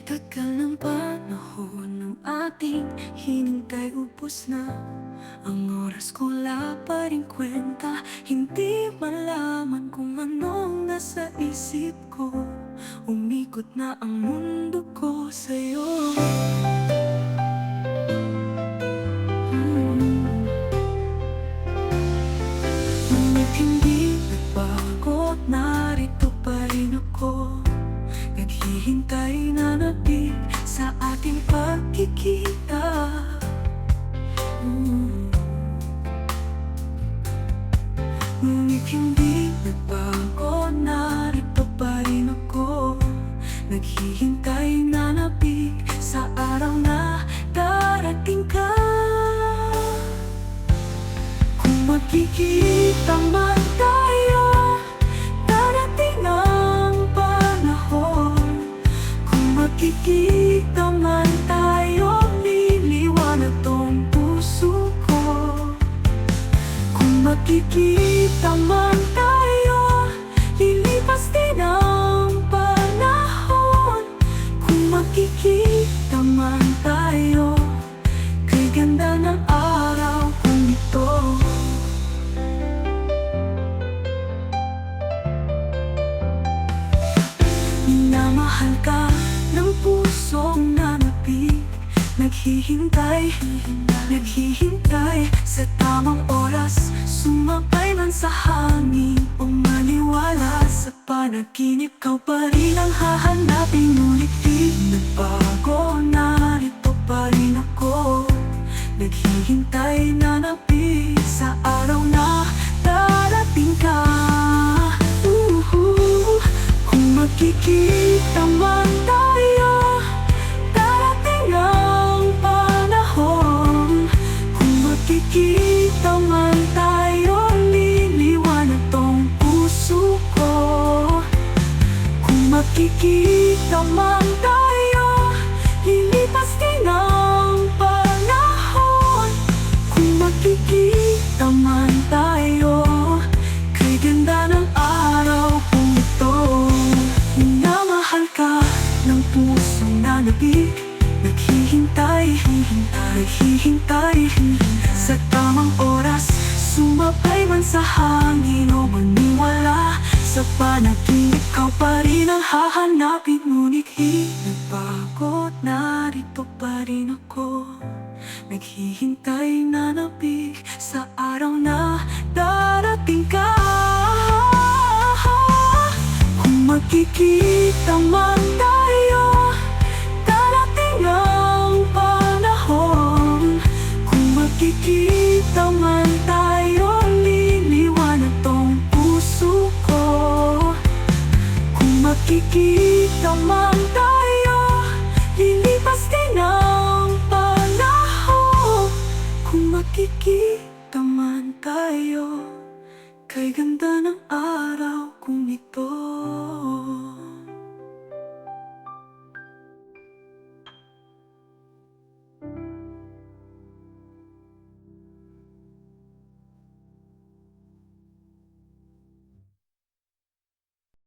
Tagal ng panahon ng ating hinintay, ubos na ang oras ko, wala pa rin kwenta. Hindi malaman kung anong nasa isip ko. Umikot na ang mundo ko sa'yo. Ngunit hindi nagbago, narito pa rin ako. Naghihintay na nabig sa ating pagkikita. Ngunit hindi nagbago, narito pa rin ako. Naghihintay na nabig sa araw na darating ka. Kung magkikita man tayo, darating ang panahon. Kung magkikita man tayo, liliwanag tong puso ko. Kung magkikita man tayo, lilipas din ang panahon. Kung magkikita man tayo, kay ganda ng araw kong ito. Minamahal ka ng pusong nanapig, naghihintay, naghihintay sa tamang oras. Sumabay man sa hangin o maniwala sa panaginip, ikaw pa rin ang hahanapin. Ngunit di nagbago, narito pa rin ako. Naghihintay na nabig sa araw na darating ka. Kung magkikita man tayo, darating ang panahon. Kung magkikita man tayo, liliwanag tong puso ko. Kung magkikita man tayo, lilipas din ang panahon. Kung magkikita man tayo, kay ganda ng araw kong ito. Minamahal ka ng pusong nanabig, naghihintay, naghihintay sa tamang oras. Sumabay man sa hangin o maniwala sa panaginip, ikaw pa rin ang hahanapin. Ngunit di nagbago, narito pa rin ako. Naghihintay na nabig sa araw na darating ka. Kung magkikita man tayo, darating ang panahon. Kung magkikita man tayo, liliwanag tong puso ko. Kung magkikita man tayo, lilipas din ang panahon. Kung magkikita man tayo, kay ganda ng araw kong ito.